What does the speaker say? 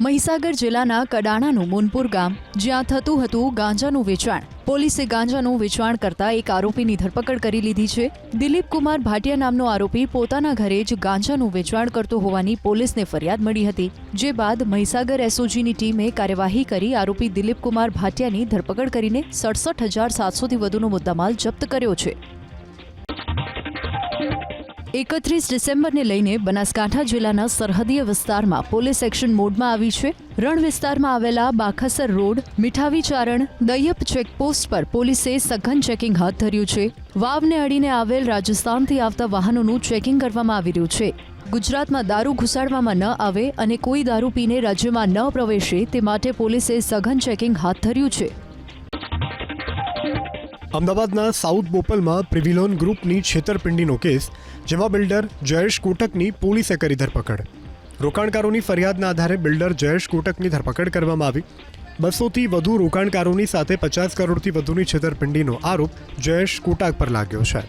મહીસાગર જિલ્લાના કડાણાનું મુનપુર ગામ, જ્યાં થતું હતું ગાંજાનું વેચાણ. પોલીસે ગાંજાનું વેચાણ કરતા એક આરોપીની ધરપકડ કરી લીધી છે. દિલીપ કુમાર ભાટિયા નામનો આરોપી પોતાના ઘરે જ ગાંજાનું વેચાણ કરતો હોવાની પોલીસને ફરિયાદ મળી હતી. જે બાદ મહીસાગર એસઓજીની ટીમે કાર્યવાહી કરી આરોપી દિલીપ કુમાર ભાટિયાની ધરપકડ કરીને 67,700થી વધુનો મુદ્દામાલ જપ્ત કર્યો છે. 31 ડિસેમ્બરને લઈને બનાસકાંઠા જિલ્લાના સરહદીય વિસ્તારમાં પોલીસ એક્શન મોડમાં આવી છે. રણ વિસ્તારમાં આવેલા બાખસર રોડ, મીઠાવી ચારણ, દૈયપ ચેકપોસ્ટ પર પોલીસે સઘન ચેકિંગ હાથ ધર્યું છે. વાવને અડીને આવેલ રાજસ્થાનથી આવતા વાહનોનું ચેકિંગ કરવામાં આવી રહ્યું છે. ગુજરાતમાં દારૂ ઘુસાડવામાં ન આવે અને કોઈ દારૂ પીને રાજ્યમાં ન પ્રવેશે તે માટે પોલીસે સઘન ચેકિંગ હાથ ધર્યું છે. અમદાવાદના સાઉથ બોપલમાં પ્રિવિલોન ગ્રુપની છેતરપિંડીનો કેસ, જેમાં બિલ્ડર જયેશ કોટકની પોલીસે કરી ધરપકડ. રોકાણકારોની ફરિયાદના આધારે બિલ્ડર જયેશ કોટકની ધરપકડ કરવામાં આવી. 200થી વધુ રોકાણકારોની સાથે 50 કરોડથી વધુની છેતરપિંડીનો આરોપ જયેશ કોટક પર લાગ્યો છે.